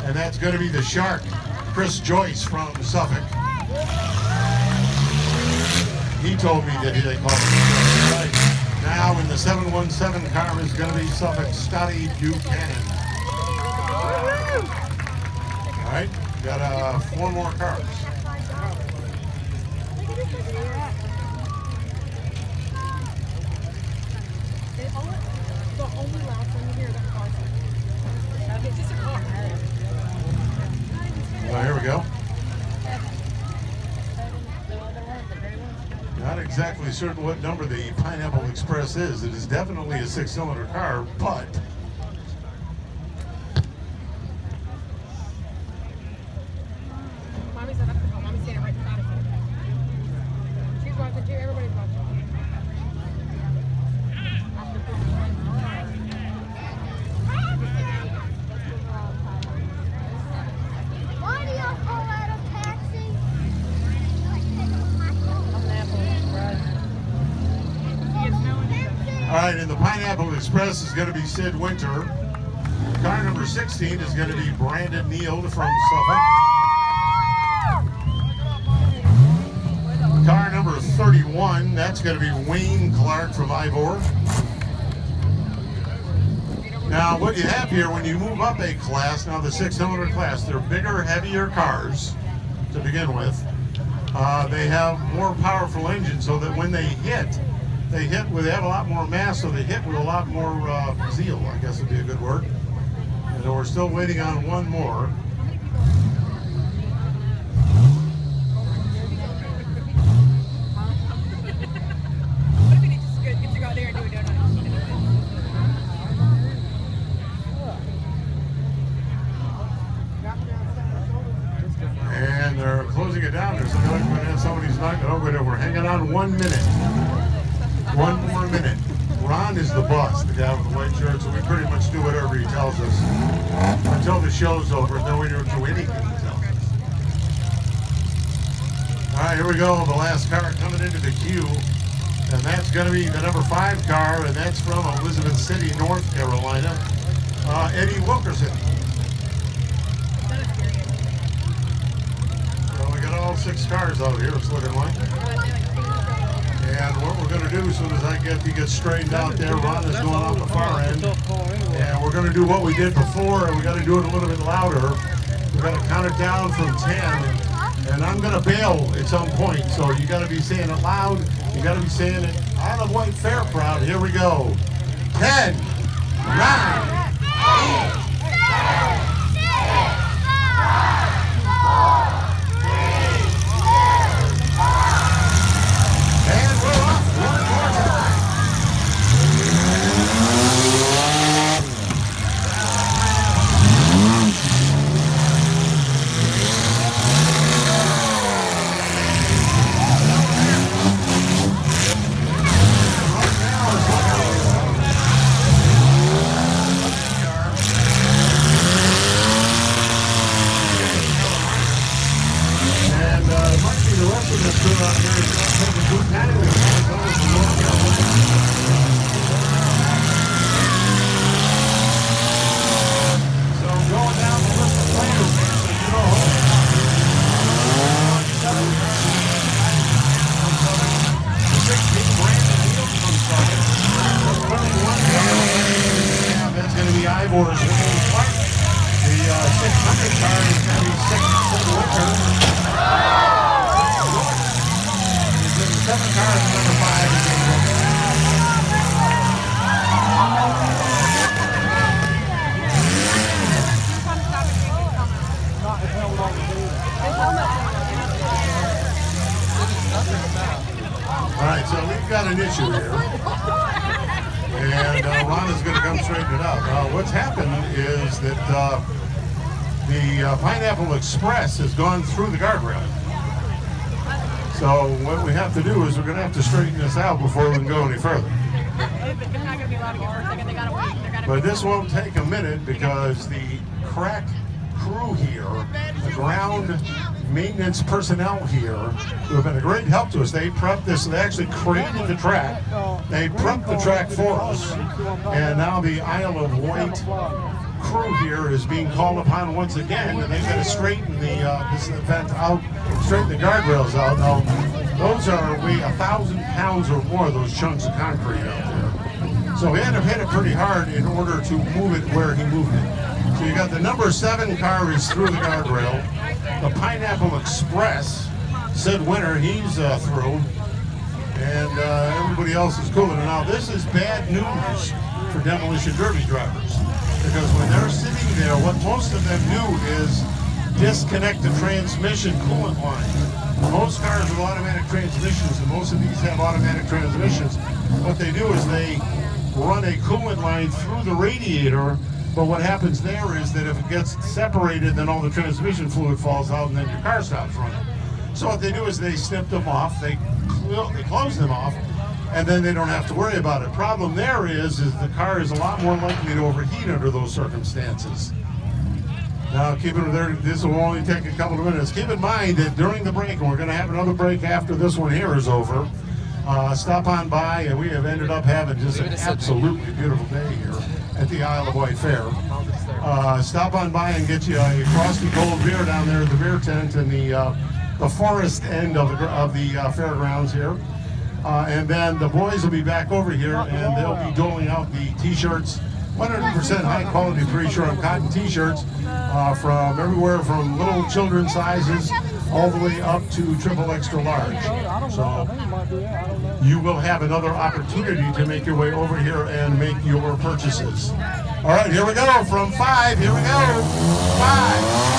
and that's going to be the Shark, Chris Joyce from Suffolk. He told me that they call him right. Now in the 717 car is going to be Suffolk Scotty Buchanan. All right, got 4 more cars. Well, here we go. Not exactly certain what number the Pineapple Express is. It is definitely a 6-cylinder car, but Mommy's not up at home. Mommy's standing right in front of her. She's watching too. Everybody's watching. Why do y'all call that a taxi? all right, and the Pineapple Express is going to be Sid Winter. Car number 16 is going to be Brandon Neal from Suffolk. Car number 31, that's going to be Wayne Clark from Ivor. Now, what you have here, when you move up a class, now the 6-cylinder class, they're bigger, heavier cars to begin with. They have more powerful engines so that when they hit they have a lot more mass, so they hit with a lot more zeal, I guess would be a good word. And we're still waiting on one more. And they're closing it down. There's somebody's knocking over there. We're hanging on 1 minute. 1 more minute. Ron is the boss, the guy with the white shirt, so we pretty much do whatever he tells us until the show's over. Then we don't do anything he tells us. All right, here we go. The last car coming into the queue, and that's going to be the number 5 car, and that's from Elizabeth City, North Carolina. Eddie Wilkerson. Well, we got all 6 cars out here, it's looking like. And what we're going to do as soon as he gets straightened out there, Ron is going off the far end. And we're going to do what we did before, and we got to do it a little bit louder. We're going to count it down from 10. And I'm going to bail at some point, so you got to be saying it loud. You got to be saying it out of White Fair crowd. Here we go. 10, 9, 8, 7, 6, 5, 4, Ivor's Wayne Clark. The 600 car is going to be 6 Winter. The 7 car is number 5 is going to go. All right, so we've got an issue here. And Ron is going to come straighten it out. What's happened is that the Pineapple Express has gone through the guardrail. So what we have to do is we're going to have to straighten this out before we can go any further. But this won't take a minute because the crack crew here, the ground maintenance personnel here, who have been a great help to us. They prepped this, they actually created the track. They prepped the track for us. And now the Isle of Wight crew here is being called upon once again, and they've got to straighten this event out, straighten the guardrails out. Now, those weigh 1,000 pounds or more, those chunks of concrete out there. So he had to hit it pretty hard in order to move it where he moved it. So you got the number 7 car is through the guardrail. The Pineapple Express, said winner, he's through. And everybody else is cooling. Now, this is bad news for demolition derby drivers, because when they're sitting there, what most of them do is disconnect the transmission coolant line. Most cars with automatic transmissions, and most of these have automatic transmissions, what they do is they run a coolant line through the radiator, but what happens there is that if it gets separated, then all the transmission fluid falls out and then your car stops running. So what they do is they snip them off, they close them off, and then they don't have to worry about it. Problem there is the car is a lot more likely to overheat under those circumstances. Now, keep it there. This will only take a couple of minutes. Keep in mind that during the break, and we're going to have another break after this one here is over, stop on by, and we have ended up having just an absolutely beautiful day here at the Isle of Wight Fair. Stop on by and get you a frosty cold beer down there at the beer tent in the forest end of the fairgrounds here. And then the boys will be back over here, and they'll be doling out the t-shirts, 100% high quality pre-shrunk cotton t-shirts from everywhere from little children sizes all the way up to triple extra large. So you will have another opportunity to make your way over here and make your purchases. All right, here we go from 5. Here we go. 5.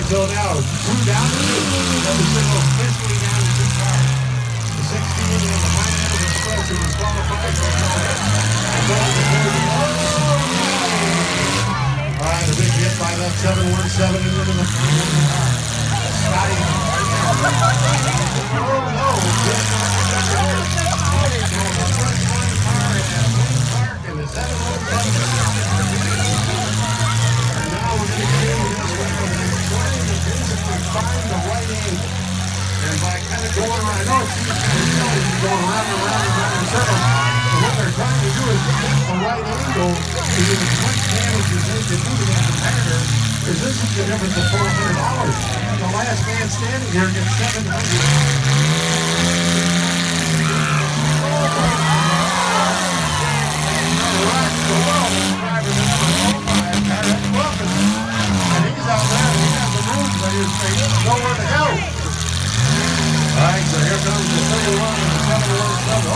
So now, 2 down to 2. That was officially down to 2 cars. The 16 and the Pineapple Express are disqualified for all right, a big hit by that 717 into the Scotty. And the 717. And now we're going to get into this one. Find the right angle, and by kind of going around, I know it's going around and around and around in circles, but what they're trying to do is get the right angle to do as much damage as they can do to that competitor, because this is the difference of $400. The last man standing here gets $700. Alright, so well, this driver, this is a 05 car, that's Wilkins, and he's out there, and he has the room, but he's nowhere to go. Alright, so here comes the 31 and the 717.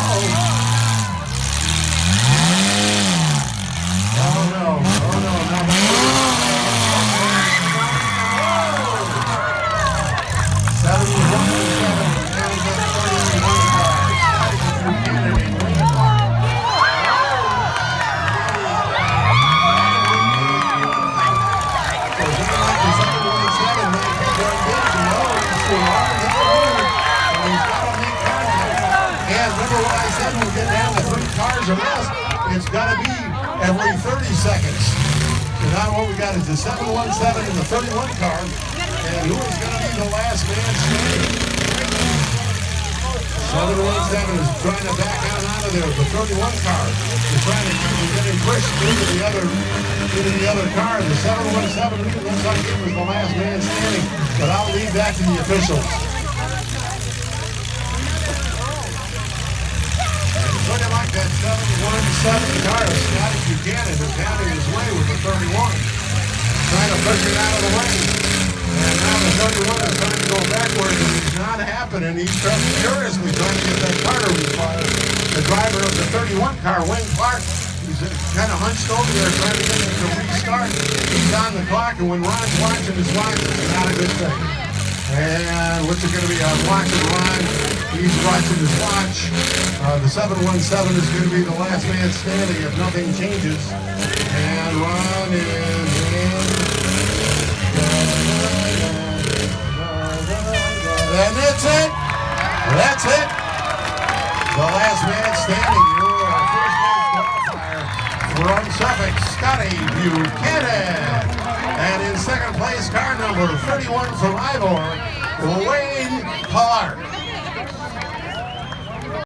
seconds or less, it's got to be every 30 seconds. So now what we got is the 717 and the 31 car. And who is going to be the last man standing? 717 is trying to back out of there. The 31 car is trying to get him pushed into the other car. The 717 looks like it was the last man standing, but I'll leave that to the officials. Looking like that 717 car of Scotty Buchanan is having his way with the 31. Trying to push it out of the way. And now the 31 is trying to go backwards, and it's not happening. He's furiously trying to get that car to refire. The driver of the 31 car, Wayne Clark, he's kind of hunched over there trying to get him to restart. He's on the clock, and when Ron's watching his watch, it's not a good thing. And what's it going to be? I'm watching Ron. He's watching his watch. The 717 is going to be the last man standing if nothing changes. And Ron is in. And that's it. That's it. The last man standing. Your first place qualifier from Suffolk, Scotty Buchanan. And in second place, car number 31 from Ivor, Wayne Clark.